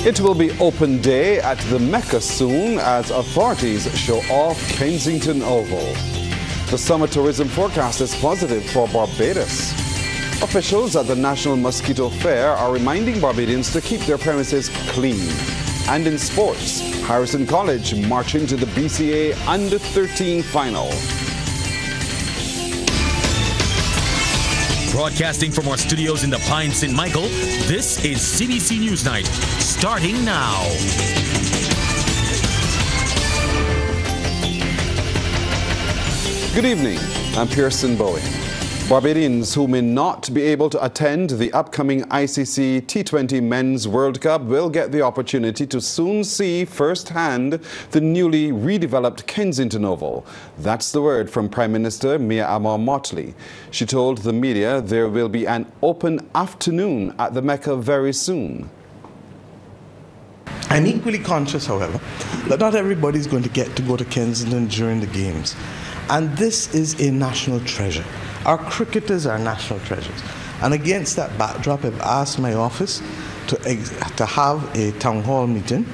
It will be open day at the Mecca soon as authorities show off Kensington Oval. The summer tourism forecast is positive for Barbados. Officials at the National Mosquito Fair are reminding Barbadians to keep their premises clean. And in sports, Harrison College marching to the BCA Under-13 final. Broadcasting from our studios in the Pine St. Michael, this is CBC NewsNight, starting now. Good evening, I'm Pearson Bowie. Barbadians who may not be able to attend the upcoming ICC T20 Men's World Cup will get the opportunity to soon see firsthand the newly redeveloped Kensington Oval. That's the word from Prime Minister Mia Amor-Motley. She told the media there will be an open afternoon at the Mecca very soon. I'm equally conscious, however, that not everybody is going to get to go to Kensington during the games. And this is a national treasure. Our cricketers are national treasures. And against that backdrop, I've asked my office to have a town hall meeting.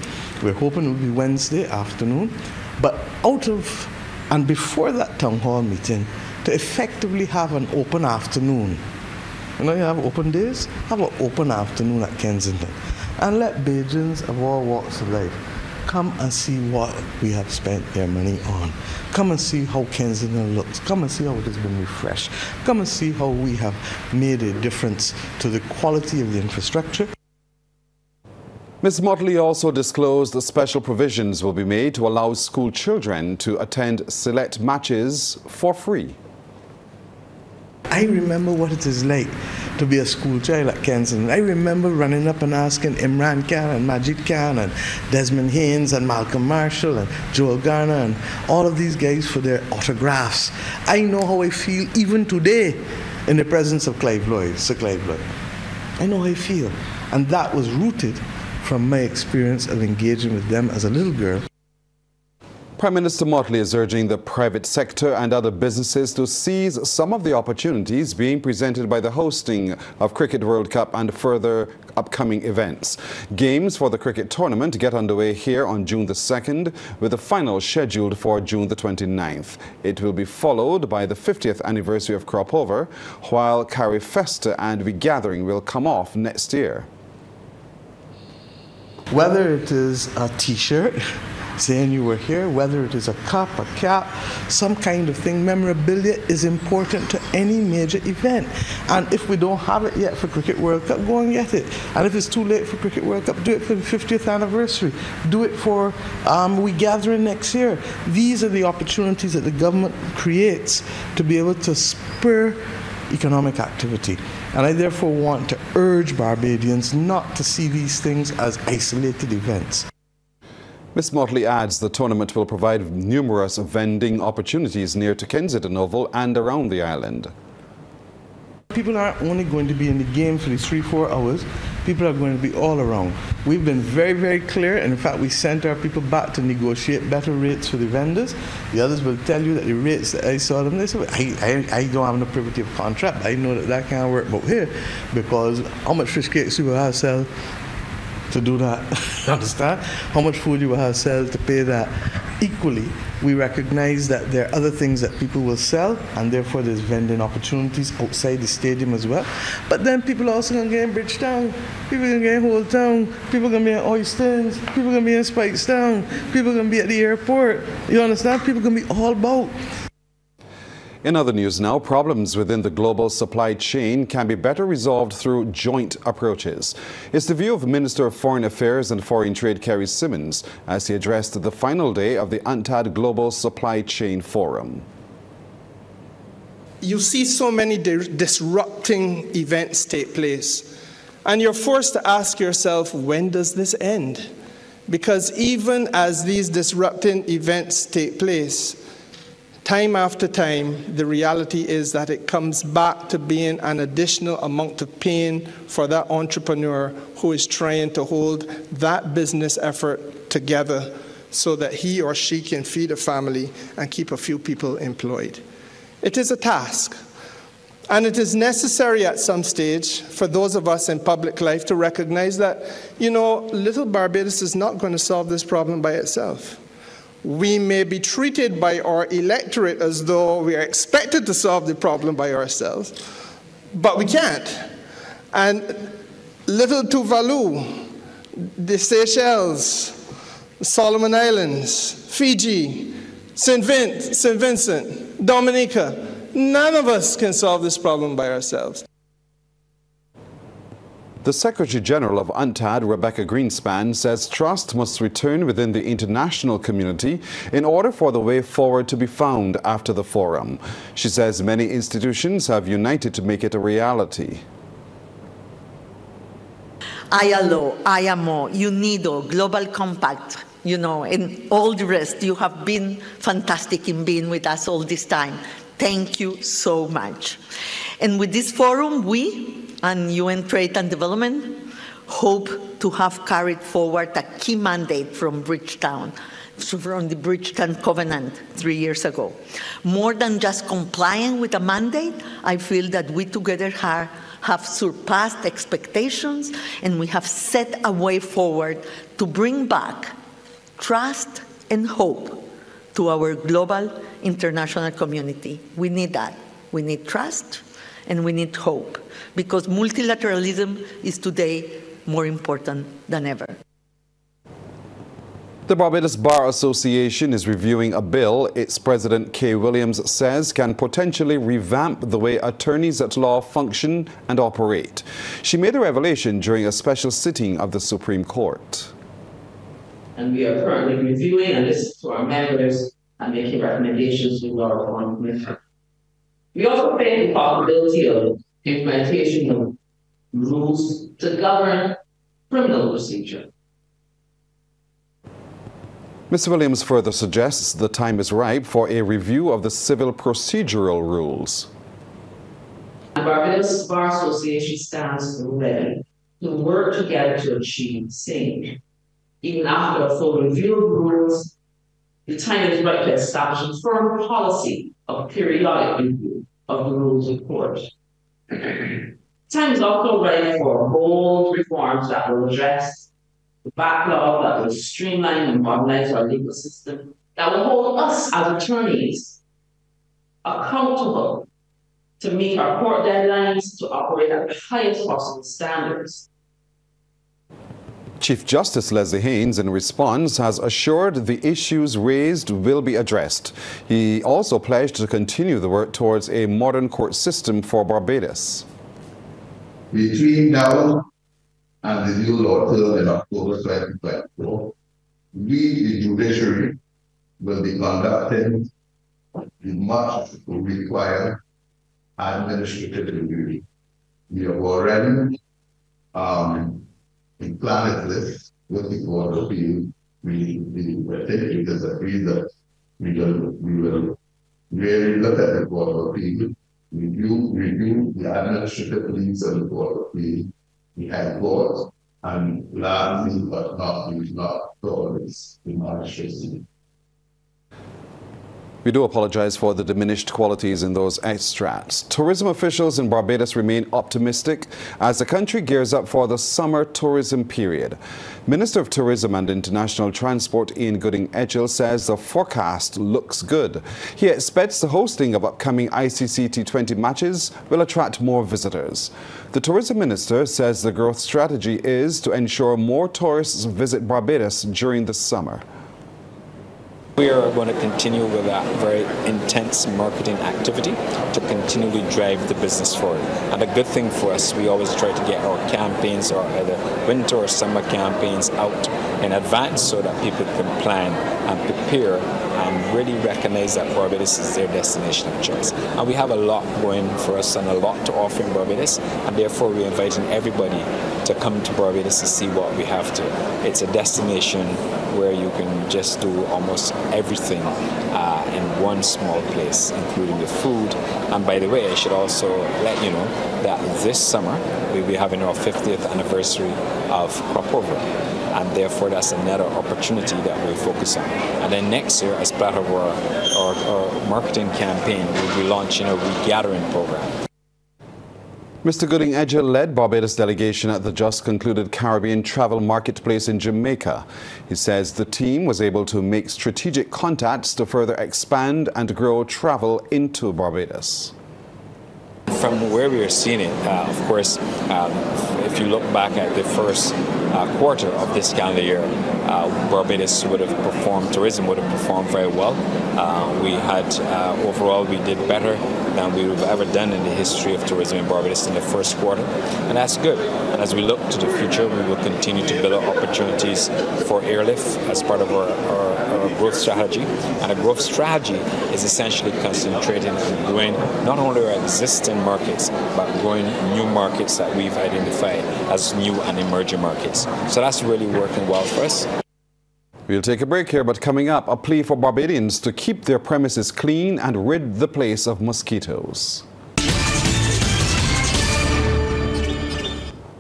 We're hoping it will be Wednesday afternoon. But out of and before that town hall meeting, to effectively have an open afternoon. You know, you have open days, have an open afternoon at Kensington. And let Bajans of all walks of life come and see what we have spent their money on. Come and see how Kensington looks. Come and see how it has been refreshed. Come and see how we have made a difference to the quality of the infrastructure. Ms. Motley also disclosed that special provisions will be made to allow school children to attend select matches for free. I remember what it is like to be a school child at Kensington. I remember running up and asking Imran Khan and Majid Khan and Desmond Haynes and Malcolm Marshall and Joel Garner and all of these guys for their autographs. I know how I feel even today in the presence of Clive Lloyd, Sir Clive Lloyd. I know how I feel. And that was rooted from my experience of engaging with them as a little girl. Prime Minister Motley is urging the private sector and other businesses to seize some of the opportunities being presented by the hosting of Cricket World Cup and further upcoming events. Games for the cricket tournament get underway here on June the 2nd, with the final scheduled for June the 29th. It will be followed by the 50th anniversary of Crop Over, while Carry Festa and Regathering will come off next year. Whether it is a T-shirt saying you were here, whether it is a cup, a cap, some kind of thing, memorabilia is important to any major event. And if we don't have it yet for Cricket World Cup, go and get it. And if it's too late for Cricket World Cup, do it for the 50th anniversary. Do it for Regathering next year. These are the opportunities that the government creates to be able to spur economic activity. And I therefore want to urge Barbadians not to see these things as isolated events. Ms. Motley adds the tournament will provide numerous vending opportunities near to Kensington Oval and around the island. People aren't only going to be in the game for these 3-4 hours, people are going to be all around. We've been very, very clear, and in fact we sent our people back to negotiate better rates for the vendors. The others will tell you that the rates that I saw them, they said, I don't have no privity of contract, but I know that that can't work out here, because how much fish cakes you will have to sell to do that, understand? How much food you will have to sell to pay that. Equally, we recognize that there are other things that people will sell, and therefore there's vending opportunities outside the stadium as well. But then people are also going to get in Bridgetown, people are going to get in Old Town, people are going to be in Oystons, people are going to be in Spikestown, people are going to be at the airport. You understand? People are going to be all about. In other news now, problems within the global supply chain can be better resolved through joint approaches. It's the view of Minister of Foreign Affairs and Foreign Trade Kerry Simmons as he addressed the final day of the UNCTAD Global Supply Chain Forum. You see so many disrupting events take place, and you're forced to ask yourself, when does this end? Because even as these disrupting events take place, time after time, the reality is that it comes back to being an additional amount of pain for that entrepreneur who is trying to hold that business effort together so that he or she can feed a family and keep a few people employed. It is a task. And it is necessary at some stage for those of us in public life to recognize that, little Barbados is not going to solve this problem by itself. We may be treated by our electorate as though we are expected to solve the problem by ourselves, but we can't. And little Tuvalu, the Seychelles, Solomon Islands, Fiji, St. Vincent, Dominica, none of us can solve this problem by ourselves. The Secretary General of UNTAD, Rebecca Greenspan, says trust must return within the international community in order for the way forward to be found after the forum. She says many institutions have united to make it a reality. ILO, IMO, UNIDO, Global Compact, and all the rest. You have been fantastic in being with us all this time. Thank you so much. And with this forum, we and UN Trade and Development hope to have carried forward a key mandate from Bridgetown, from the Bridgetown Covenant 3 years ago. More than just complying with a mandate, I feel that we together have surpassed expectations, and we have set a way forward to bring back trust and hope to our global international community. We need that. We need trust and we need hope, because multilateralism is today more important than ever. The Barbados Bar Association is reviewing a bill its President Kay Williams says can potentially revamp the way attorneys at law function and operate. She made a revelation during a special sitting of the Supreme Court. And we are currently reviewing and listening to our members and making recommendations to our reform commission. We also face the possibility of implementation of rules to govern criminal procedure. Mr. Williams further suggests the time is ripe for a review of the civil procedural rules. The Barbados Bar Association stands ready to work together to achieve the same. Even after a full review of rules, the time is right to establish a firm policy of periodic review of the rules of court. Time is also right for bold reforms that will address the backlog, that will streamline and modernize our legal system, that will hold us as attorneys accountable to meet our court deadlines, to operate at the highest possible standards. Chief Justice Leslie Haynes, in response, has assured the issues raised will be addressed. He also pledged to continue the work towards a modern court system for Barbados. Between now and the new law term in October 2024, we, the judiciary, will be conducting the much required administrative review. We have already implanted this with the Court of Appeal. We disagree that we will really look at the Court of Appeal, review the administrative needs of the Court of Appeal, the High Court, and lastly but not least, the magistracy. We do apologize for the diminished qualities in those extracts. Tourism officials in Barbados remain optimistic as the country gears up for the summer tourism period. Minister of Tourism and International Transport Ian Gooding-Edgell says the forecast looks good. He expects the hosting of upcoming ICC T20 matches will attract more visitors. The tourism minister says the growth strategy is to ensure more tourists visit Barbados during the summer. We are going to continue with that very intense marketing activity to continually drive the business forward. And a good thing for us, we always try to get our campaigns, or either winter or summer campaigns, out in advance so that people can plan and prepare and really recognize that Barbados is their destination of choice. And we have a lot going for us and a lot to offer in Barbados, and therefore we're inviting everybody to come to Barbados to see what we have to. It's a destination where you can just do almost everything in one small place, including the food. And by the way, I should also let you know that this summer we'll be having our 50th anniversary of crop over. And therefore that's another opportunity that we'll focus on. And then next year, as part of our marketing campaign, we'll be launching a regathering program. Mr. Gooding-Edger led Barbados delegation at the just concluded Caribbean Travel Marketplace in Jamaica. He says the team was able to make strategic contacts to further expand and grow travel into Barbados. From where we are seeing it, of course, if you look back at the first quarter of this calendar year, Barbados would have performed, tourism would have performed very well. We had, overall, we did better than we would have ever done in the history of tourism in Barbados in the first quarter, and that's good. And as we look to the future, we will continue to build up opportunities for airlift as part of our growth strategy. And a growth strategy is essentially concentrating on growing not only our existing markets, but growing new markets that we've identified as new and emerging markets. So that's really working well for us. We'll take a break here, but coming up, a plea for Barbadians to keep their premises clean and rid the place of mosquitoes.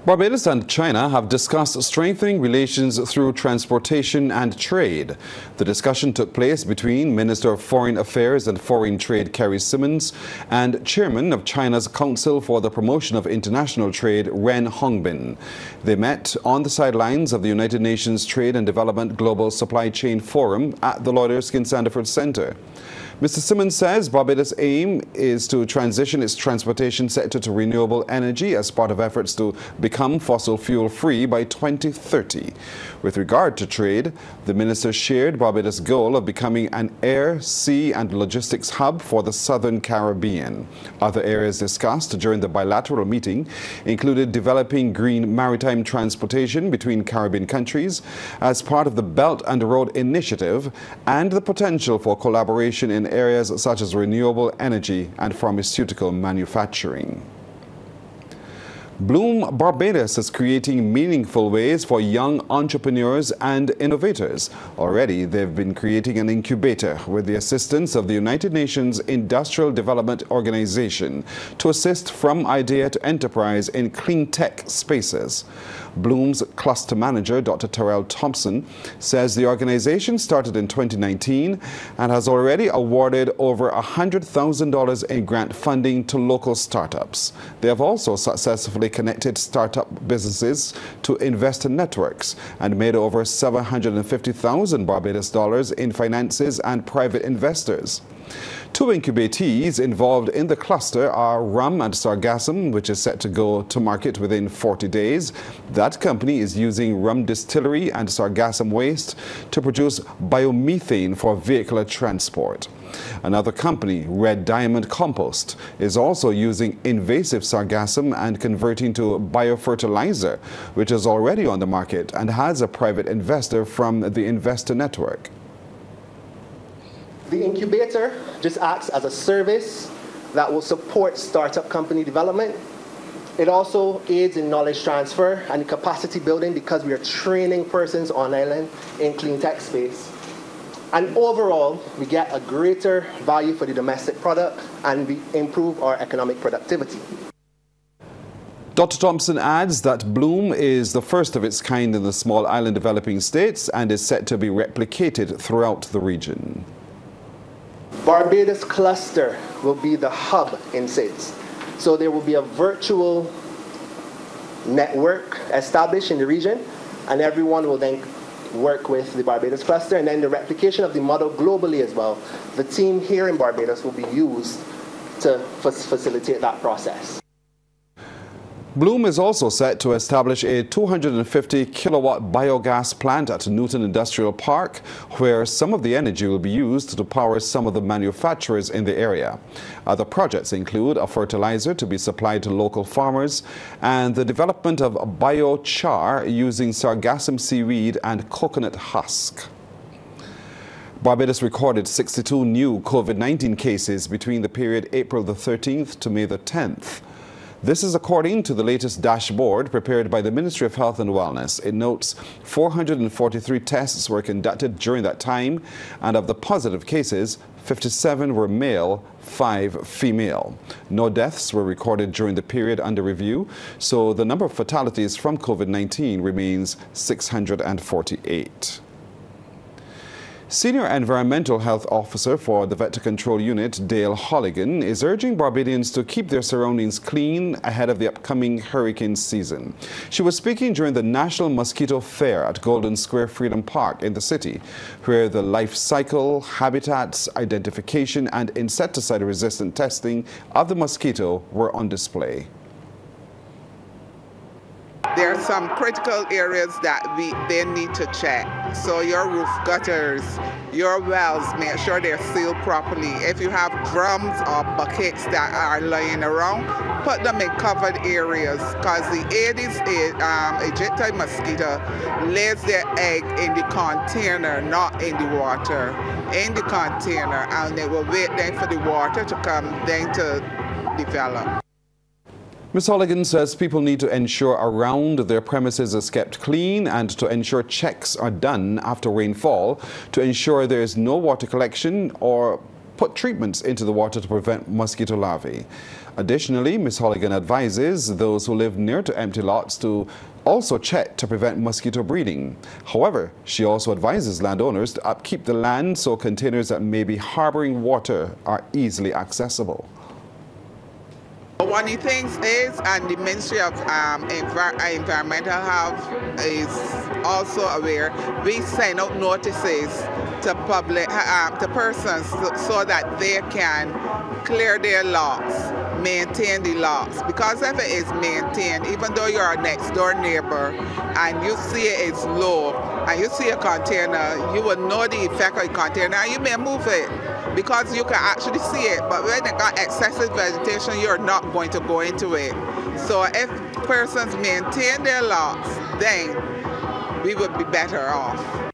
Barbados and China have discussed strengthening relations through transportation and trade. The discussion took place between Minister of Foreign Affairs and Foreign Trade Kerry Simmons and Chairman of China's Council for the Promotion of International Trade, Ren Hongbin. They met on the sidelines of the United Nations Trade and Development Global Supply Chain Forum at the Lloyd Erskine Sandiford Center. Mr. Simmons says Barbados' aim is to transition its transportation sector to renewable energy as part of efforts to become fossil fuel free by 2030. With regard to trade, the minister shared Barbados' goal of becoming an air, sea and logistics hub for the Southern Caribbean. Other areas discussed during the bilateral meeting included developing green maritime transportation between Caribbean countries as part of the Belt and Road Initiative and the potential for collaboration in areas such as renewable energy and pharmaceutical manufacturing. Bloom Barbados is creating meaningful ways for young entrepreneurs and innovators. Already, they've been creating an incubator with the assistance of the United Nations Industrial Development Organization to assist from idea to enterprise in clean tech spaces. Bloom's cluster manager, Dr. Terrell Thompson, says the organization started in 2019 and has already awarded over $100,000 in grant funding to local startups. They have also successfully connected startup businesses to investor networks and made over $750,000 Barbados dollars in finances and private investors. Two incubatees involved in the cluster are Rum and Sargassum, which is set to go to market within 40 days. That company is using rum distillery and sargassum waste to produce biomethane for vehicular transport. Another company, Red Diamond Compost, is also using invasive sargassum and converting to biofertilizer, which is already on the market and has a private investor from the investor network. The incubator just acts as a service that will support startup company development. It also aids in knowledge transfer and capacity building because we are training persons on island in clean tech space. And overall, we get a greater value for the domestic product and we improve our economic productivity. Dr. Thompson adds that Bloom is the first of its kind in the small island developing states and is set to be replicated throughout the region. Barbados cluster will be the hub in SIDS. So there will be a virtual network established in the region, and everyone will then work with the Barbados cluster, and then the replication of the model globally as well. The team here in Barbados will be used to facilitate that process. Bloom is also set to establish a 250-kilowatt biogas plant at Newton Industrial Park, where some of the energy will be used to power some of the manufacturers in the area. Other projects include a fertilizer to be supplied to local farmers and the development of biochar using sargassum seaweed and coconut husk. Barbados recorded 62 new COVID-19 cases between the period April the 13th to May the 10th. This is according to the latest dashboard prepared by the Ministry of Health and Wellness. It notes 443 tests were conducted during that time, and of the positive cases, 57 were male, 5 female. No deaths were recorded during the period under review, so the number of fatalities from COVID-19 remains 648. Senior Environmental Health Officer for the Vector Control Unit, Dale Holligan, is urging Barbadians to keep their surroundings clean ahead of the upcoming hurricane season. She was speaking during the National Mosquito Fair at Golden Square Freedom Park in the city, where the life cycle, habitats, identification and insecticide-resistant testing of the mosquito were on display. There are some critical areas that they need to check. So your roof gutters, your wells, make sure they're sealed properly. If you have drums or buckets that are lying around, put them in covered areas, because the Aedes aegypti mosquito lays their egg in the container, not in the water. In the container, and they will wait then for the water to come then to develop. Ms. Holligan says people need to ensure around their premises is kept clean and to ensure checks are done after rainfall to ensure there is no water collection or put treatments into the water to prevent mosquito larvae. Additionally, Ms. Holligan advises those who live near to empty lots to also check to prevent mosquito breeding. However, she also advises landowners to upkeep the land so containers that may be harboring water are easily accessible. One of the things is, and the Ministry of Environmental Health is also aware, we send out notices to public, to persons so that they can clear their lots, maintain the lots. Because if it is maintained, even though you're a next door neighbor and you see it is low and you see a container, you will know the effect of the container and you may move it, because you can actually see it. But when they got excessive vegetation, you're not going to go into it. So if persons maintain their lots, then we would be better off.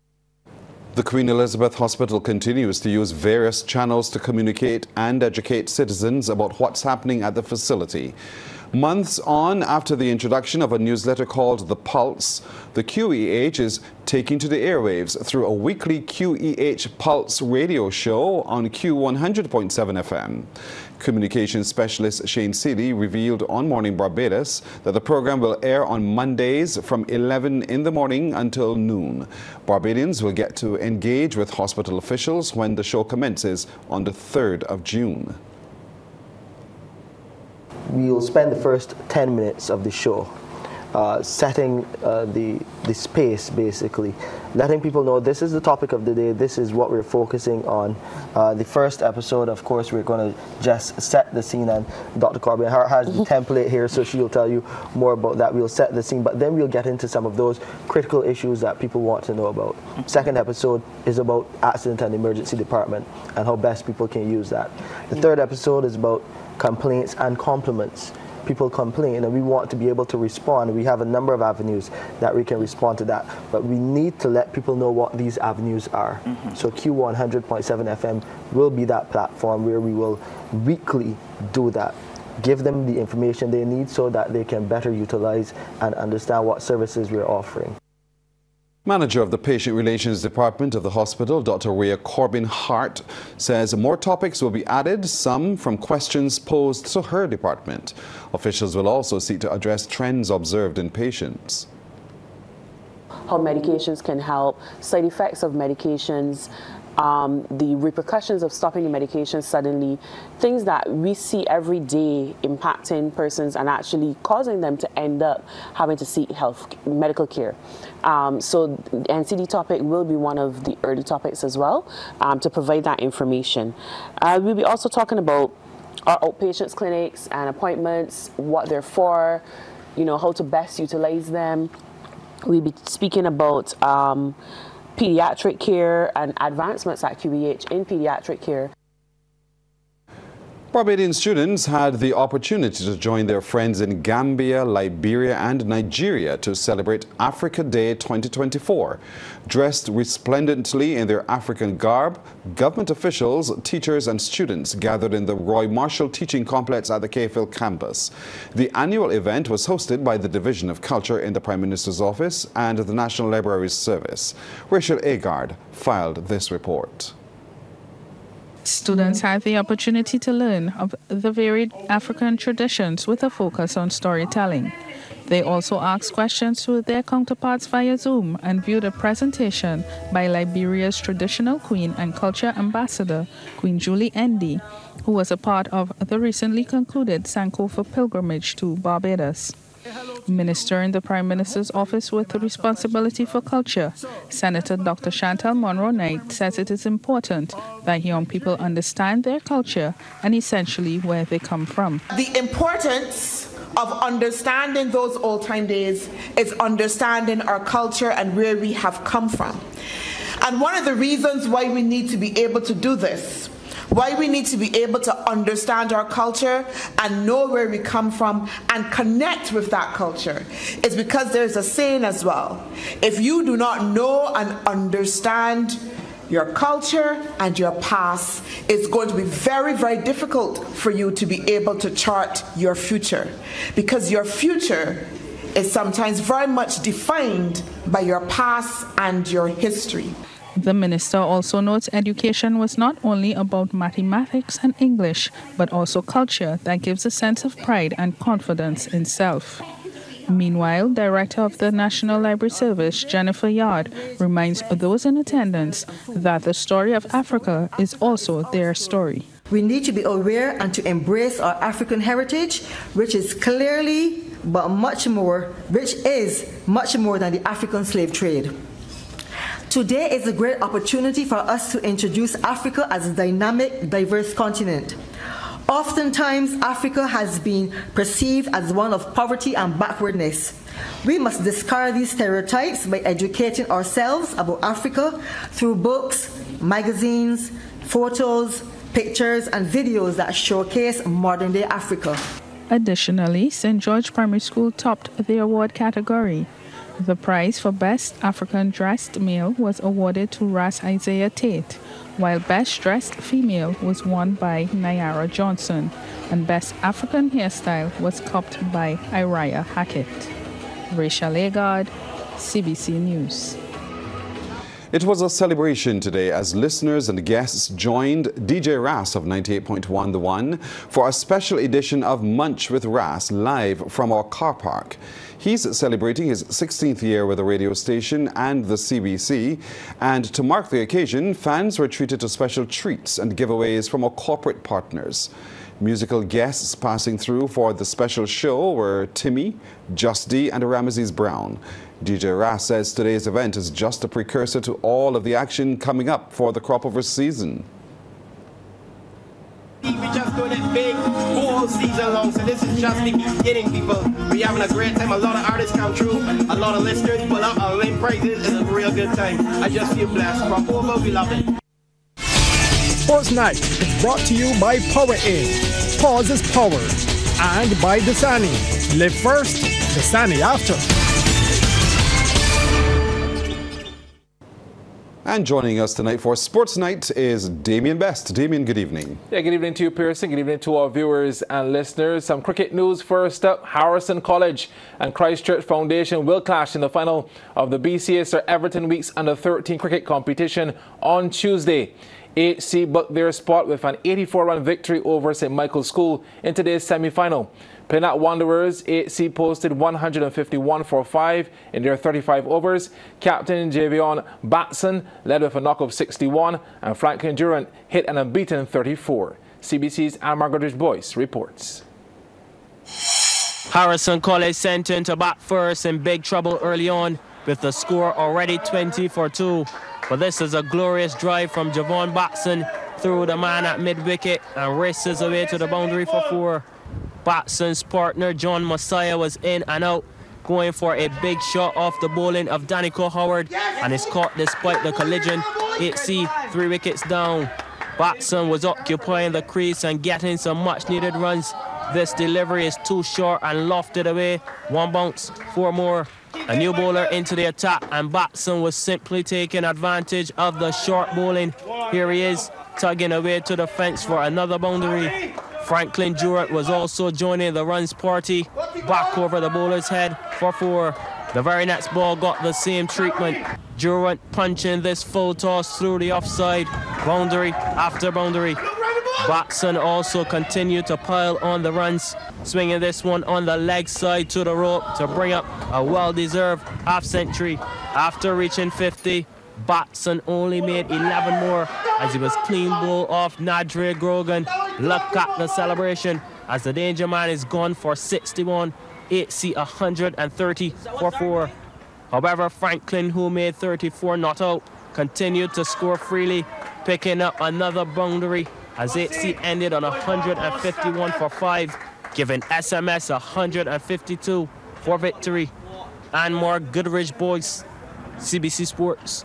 The Queen Elizabeth Hospital continues to use various channels to communicate and educate citizens about what's happening at the facility. Months on after the introduction of a newsletter called The Pulse, the QEH is taking to the airwaves through a weekly QEH Pulse radio show on Q100.7 FM. Communications specialist Shane Seeley revealed on Morning Barbados that the program will air on Mondays from 11 in the morning until noon. Barbadians will get to engage with hospital officials when the show commences on the 3rd of June. We'll spend the first 10 minutes of the show setting the space, basically, letting people know this is the topic of the day, this is what we're focusing on. The first episode, of course, we're going to just set the scene, and Dr. Corbin has the template here, so she'll tell you more about that. We'll set the scene, but then we'll get into some of those critical issues that people want to know about. Second episode is about accident and emergency department and how best people can use that. The third episode is about complaints and compliments. People complain and we want to be able to respond. We have a number of avenues that we can respond to that, but we need to let people know what these avenues are. So Q100.7 FM will be that platform where we will weekly do that. Give them the information they need so that they can better utilize and understand what services we're offering. Manager of the Patient Relations Department of the hospital, Dr. Rhea Corbin Hart, says more topics will be added, some from questions posed to her department. Officials will also seek to address trends observed in patients. How medications can help, side effects of medications, the repercussions of stopping the medication suddenly, things that we see every day impacting persons and actually causing them to end up having to seek medical care. So the NCD topic will be one of the early topics as well, to provide that information. We'll be also talking about our outpatients clinics and appointments, what they're for, you know, how to best utilize them. We'll be speaking about pediatric care and advancements at QEH in pediatric care. Barbadian students had the opportunity to join their friends in Gambia, Liberia and Nigeria to celebrate Africa Day 2024. Dressed resplendently in their African garb, government officials, teachers and students gathered in the Roy Marshall Teaching Complex at the KFL campus. The annual event was hosted by the Division of Culture in the Prime Minister's Office and the National Libraries Service. Rachel Agard filed this report. Students had the opportunity to learn of the varied African traditions with a focus on storytelling. They also asked questions to their counterparts via Zoom and viewed a presentation by Liberia's traditional queen and culture ambassador, Queen Julie Endi, who was a part of the recently concluded Sankofa pilgrimage to Barbados. Minister in the Prime Minister's office with responsibility for culture, Senator Dr. Chantal Monroe-Knight says it is important that young people understand their culture and essentially where they come from. The importance of understanding those old-time days is understanding our culture and where we have come from. And one of the reasons why we need to be able to do this, why we need to be able to understand our culture and know where we come from and connect with that culture is because there's a saying as well. If you do not know and understand your culture and your past, it's going to be very, very difficult for you to be able to chart your future, because your future is sometimes very much defined by your past and your history. The minister also notes education was not only about mathematics and English, but also culture that gives a sense of pride and confidence in self. Meanwhile, Director of the National Library Service, Jennifer Yard, reminds those in attendance that the story of Africa is also their story. We need to be aware and to embrace our African heritage, which is clearly, but much more, which is much more than the African slave trade. Today is a great opportunity for us to introduce Africa as a dynamic, diverse continent. Oftentimes, Africa has been perceived as one of poverty and backwardness. We must discard these stereotypes by educating ourselves about Africa through books, magazines, photos, pictures, and videos that showcase modern-day Africa. Additionally, St. George Primary School topped the award category. The prize for Best African Dressed Male was awarded to Ras Isaiah Tate, while Best Dressed Female was won by Nyara Johnson, and Best African Hairstyle was copped by Iriah Hackett. Rachel Agard, CBC News. It was a celebration today as listeners and guests joined DJ Ras of 98.1 The One for a special edition of Munch with Ras live from our car park. He's celebrating his 16th year with the radio station and the CBC, and to mark the occasion, fans were treated to special treats and giveaways from our corporate partners. Musical guests passing through for the special show were Timmy, Just D, and Ramesses Brown. DJ Ras says today's event is just a precursor to all of the action coming up for the crop over season. We just doing it big all season long, so this is just the beginning, people. We're having a great time. A lot of artists come through, a lot of listeners pull up and win prizes. It's a real good time. I just feel blessed. Crop over, we love it. Sports Night is brought to you by Power In. Pause is power. And by Dasani. Live first, Dasani after. And joining us tonight for Sports Night is Damien Best. Damien, good evening. Yeah, good evening to you, Pearson. Good evening to our viewers and listeners. Some cricket news first up. Harrison College and Christchurch Foundation will clash in the final of the BCA Sir Everton Weeks Under-13 cricket competition on Tuesday. HC booked their spot with an 84-run victory over St. Michael's School in today's semi-final. Playing at Wanderers, HC posted 151 for 5 in their 35 overs. Captain Javion Batson led with a knock of 61, and Franklin Durant hit an unbeaten 34. CBC's Anne Margaret Boyce reports. Harrison College sent into bat first in big trouble early on, with the score already 20 for 2. But this is a glorious drive from Javon Batson through the man at mid-wicket and races away to the boundary for 4. Batson's partner John Messiah was in and out, going for a big shot off the bowling of Danico Howard, and is caught despite the collision. HC 3 wickets down. Batson was occupying the crease and getting some much-needed runs. This delivery is too short and lofted away. 1 bounce, 4 more. A new bowler into the attack, and Batson was simply taking advantage of the short bowling. Here he is, tugging away to the fence for another boundary. Franklin Durant was also joining the runs party, back over the bowler's head for 4. The very next ball got the same treatment. Durant punching this full toss through the offside. Boundary after boundary. Batson also continued to pile on the runs, swinging this one on the leg side to the rope to bring up a well-deserved half-century. After reaching 50, Batson only made 11 more as he was clean bowl off Nadre Grogan. Look at the celebration as the Danger Man is gone for 61, 8C 130 for 4. However, Franklin, who made 34 not out, continued to score freely, picking up another boundary as 8C ended on 151 for 5, giving SMS 152 for victory. And more Goodrich Boys, CBC Sports.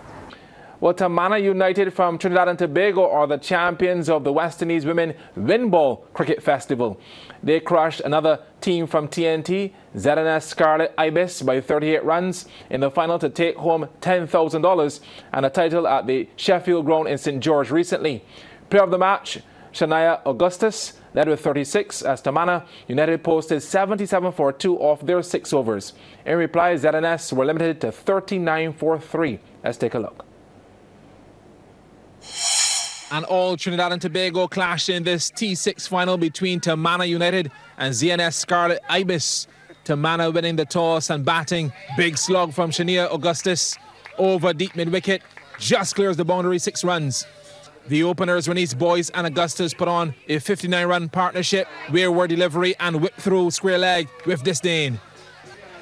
Well, Tamana United from Trinidad and Tobago are the champions of the West Indies Women Windball Cricket Festival. They crushed another team from TNT, ZNS Scarlet Ibis, by 38 runs in the final to take home $10,000 and a title at the Sheffield Ground in St. George recently. Player of the match, Shania Augustus, led with 36 as Tamana United posted 77 for 2 off their 6 overs. In reply, ZNS were limited to 39 for 3. Let's take a look. And all Trinidad and Tobago clashed in this T6 final between Tamana United and ZNS Scarlet Ibis. Tamana winning the toss and batting. Big slug from Shania Augustus over deep mid-wicket. Just clears the boundary, 6 runs. The openers, Renice Boyce and Augustus, put on a 59-run partnership. Rearward delivery and whip through square leg with disdain.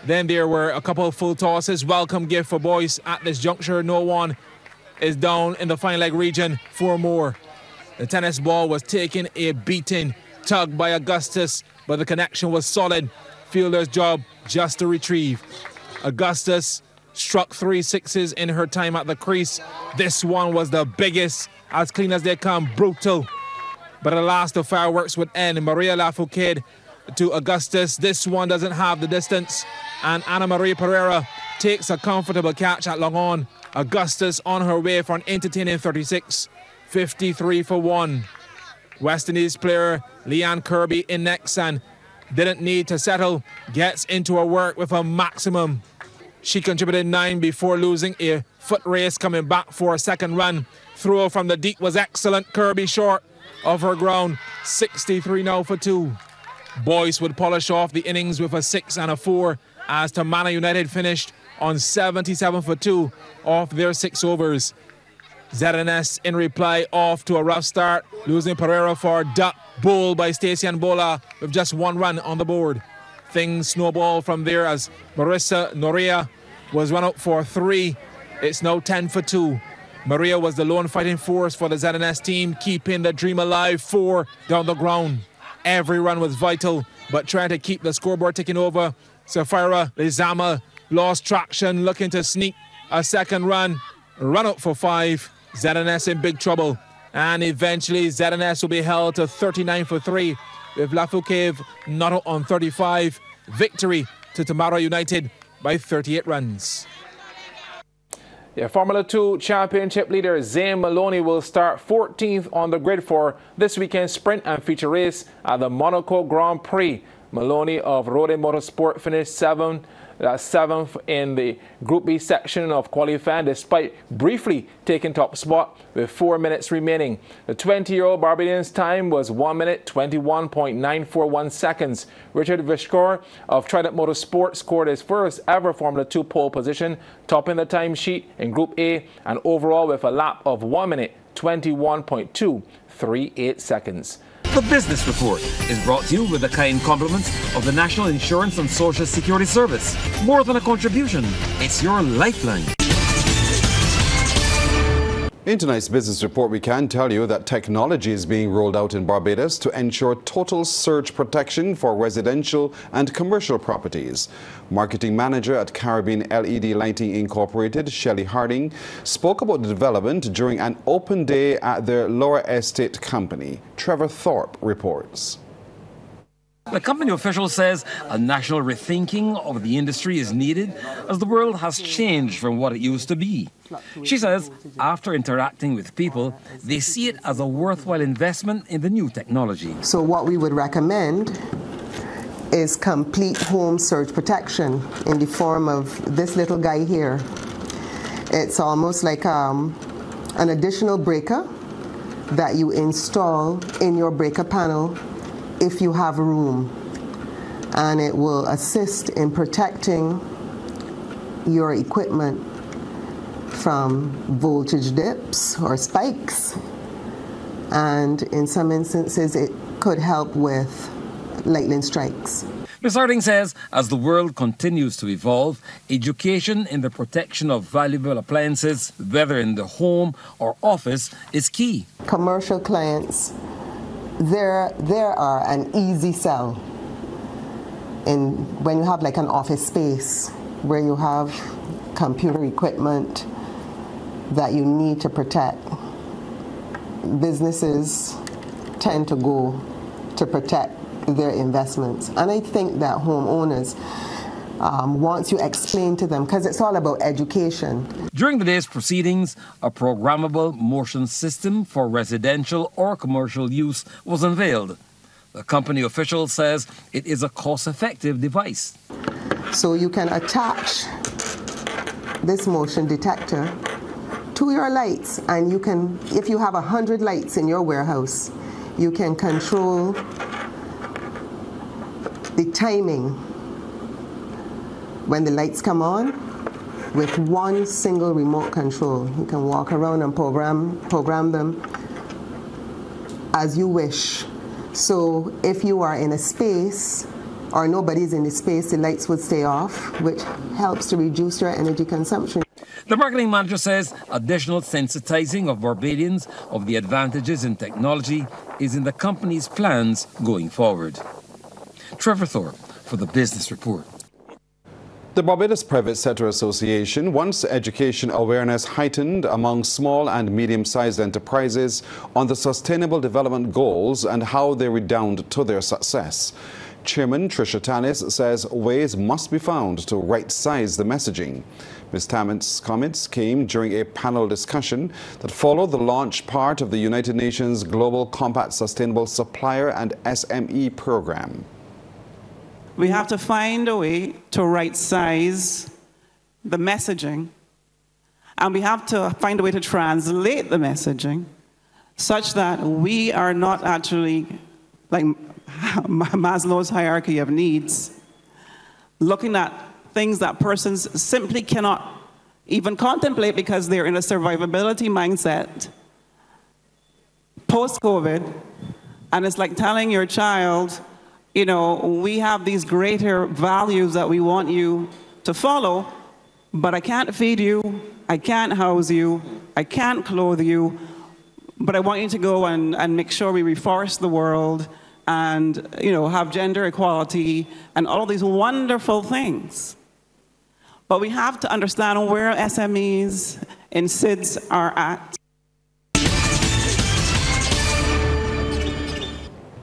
Then there were a couple of full tosses. Welcome gift for Boyce at this juncture. No one is down in the fine leg region. 4 more. The tennis ball was taking a beating. Tugged by Augustus, but the connection was solid. Fielder's job just to retrieve. Augustus struck 3 sixes in her time at the crease. This one was the biggest, as clean as they come, brutal. But alas, the fireworks would end. Maria Lafourcade to Augustus. This one doesn't have the distance. And Anna Maria Pereira takes a comfortable catch at long on. Augustus on her way for an entertaining 36. 53 for 1. West Indies player Leanne Kirby in next and didn't need to settle. Gets into her work with a maximum. She contributed 9 before losing a foot race, coming back for a second run. Throw from the deep was excellent. Kirby short of her ground. 63 now for 2. Boyce would polish off the innings with a 6 and a 4 as Tamana United finished on 77 for 2 off their 6 overs. ZNS in reply off to a rough start, losing Pereira for duck. Bowl by Stacey Anbola with just 1 run on the board. Things snowball from there as Marissa Noria was run out for 3. It's now 10 for 2. Maria was the lone fighting force for the ZNS team, keeping the dream alive. 4 down the ground. Every run was vital, but trying to keep the scoreboard ticking over. Safira Lizama lost traction, looking to sneak a second run. Run out for 5. ZNS in big trouble. And eventually ZNS will be held to 39 for 3 with Lafourcade not out on 35. Victory to Tamara United by 38 runs. Yeah, Formula 2 Championship leader Zane Maloney will start 14th on the grid for this weekend's sprint and feature race at the Monaco Grand Prix. Maloney of Rodin Motorsport finished 7th in the Group B section of qualifying, despite briefly taking top spot with 4 minutes remaining. The 20-year-old Barbadian's time was 1 minute 21.941 seconds. Richard Vishkor of Trident Motorsport scored his first ever Formula 2 pole position, topping the timesheet in Group A and overall with a lap of 1 minute 21.238 seconds. The Business Report is brought to you with the kind compliments of the National Insurance and Social Security Service. More than a contribution, it's your lifeline. In tonight's business report, we can tell you that technology is being rolled out in Barbados to ensure total surge protection for residential and commercial properties. Marketing manager at Caribbean LED Lighting Incorporated, Shelley Harding, spoke about the development during an open day at their Lower Estate company. Trevor Thorpe reports. The company official says a national rethinking of the industry is needed as the world has changed from what it used to be. She says after interacting with people, they see it as a worthwhile investment in the new technology. So what we would recommend is complete home surge protection in the form of this little guy here. It's almost like an additional breaker that you install in your breaker panel if you have room, and it will assist in protecting your equipment from voltage dips or spikes, and in some instances it could help with lightning strikes. Ms. Harding says as the world continues to evolve, education in the protection of valuable appliances, whether in the home or office, is key. Commercial clients, there are an easy sell when you have like an office space where you have computer equipment that you need to protect. Businesses tend to go to protect their investments, and I think that homeowners, once you explain to them, because it's all about education. During the day's proceedings, a programmable motion system for residential or commercial use was unveiled. The company official says it is a cost-effective device. So you can attach this motion detector to your lights, and you can, if you have 100 lights in your warehouse, you can control the timing when the lights come on with one single remote control. You can walk around and program them as you wish. So if you are in a space or nobody's in the space, the lights would stay off, which helps to reduce your energy consumption. The marketing manager says additional sensitizing of Barbadians of the advantages in technology is in the company's plans going forward. Trevor Thorpe for the Business Report. The Barbados Private Sector Association wants education awareness heightened among small and medium-sized enterprises on the Sustainable Development Goals and how they redound to their success. Chairman Tricia Tannis says ways must be found to right-size the messaging. Ms. Tannis' comments came during a panel discussion that followed the launch part of the United Nations Global Compact Sustainable Supplier and SME program. We have to find a way to right-size the messaging, and we have to find a way to translate the messaging such that we are not actually, like Maslow's hierarchy of needs, looking at things that persons simply cannot even contemplate because they're in a survivability mindset post-COVID, and it's like telling your child, you know, we have these greater values that we want you to follow, but I can't feed you, I can't house you, I can't clothe you, but I want you to go and make sure we reforest the world and, you know, have gender equality and all these wonderful things. But we have to understand where SMEs and SIDS are at.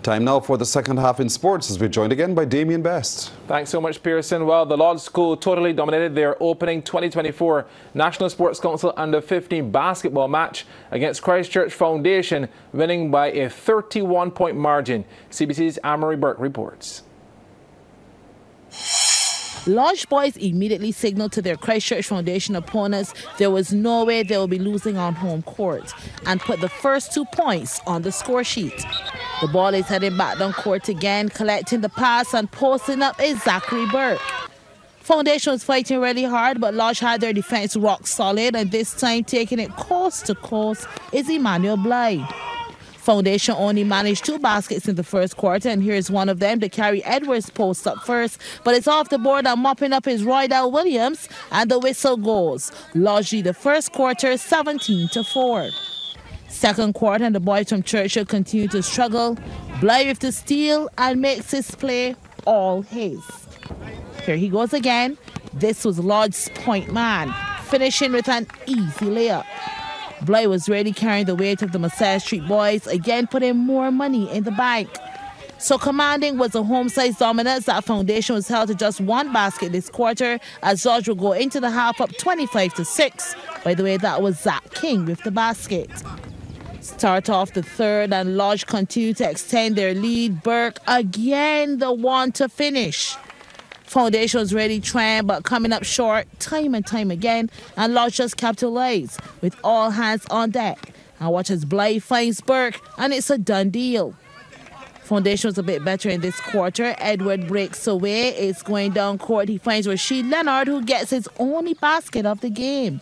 Time now for the second half in sports as we're joined again by Damien Best. Thanks so much, Pearson. Well, the Lodge School totally dominated their opening 2024 National Sports Council Under-15 basketball match against Christchurch Foundation, winning by a 31-point margin. CBC's Amory Burke reports. Lodge boys immediately signaled to their Christchurch Foundation opponents there was no way they will be losing on home court and put the first 2 points on the score sheet. The ball is heading back down court again, collecting the pass and posting up is Zachary Burke. Foundation was fighting really hard, but Lodge had their defense rock solid, and this time taking it coast to coast is Emmanuel Blythe. Foundation only managed 2 baskets in the first quarter, and here's one of them to carry Edwards' post up first, but it's off the board and mopping up is Roydell Williams, and the whistle goes. Lodge lead the first quarter 17-4. Second quarter, and the boys from Churchill continue to struggle. Blythe with the steal and makes his play all his. Here he goes again. This was Lodge's point man, finishing with an easy layup. Blythe was really carrying the weight of the Massage Street boys, again putting more money in the bank. So commanding was a home-size dominance. That Foundation was held to just 1 basket this quarter as Lodge will go into the half up 25-6. By the way, that was Zach King with the basket. Start off the third and Lodge continue to extend their lead. Burke again the one to finish. Foundation was really trying but coming up short time and time again, and Lodge just capitalized with all hands on deck and watches Blythe finds Burke, and it's a done deal. Foundation was a bit better in this quarter. Edward breaks away. It's going down court. He finds Rashid Leonard, who gets his only basket of the game.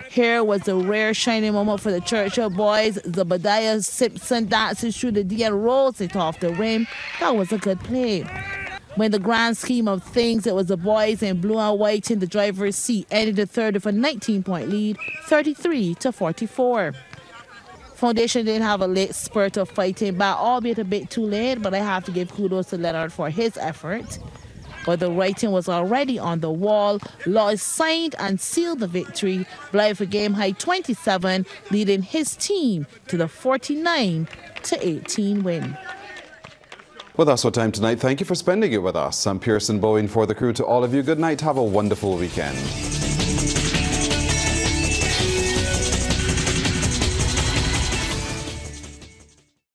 Here was a rare shining moment for the Churchill boys. Zebediah Simpson dances through the D and rolls it off the rim. That was a good play. When the grand scheme of things, it was the boys in blue and white in the driver's seat, ended the third with a 19-point lead, 33-44. Foundation didn't have a late spurt of fighting back, albeit a bit too late, but I have to give kudos to Leonard for his effort. But the writing was already on the wall. Laws signed and sealed the victory. Blythe for game high 27, leading his team to the 49-18 win. Well, that's our time tonight. Thank you for spending it with us. I'm Pearson Bowen for the crew. To all of you, good night. Have a wonderful weekend.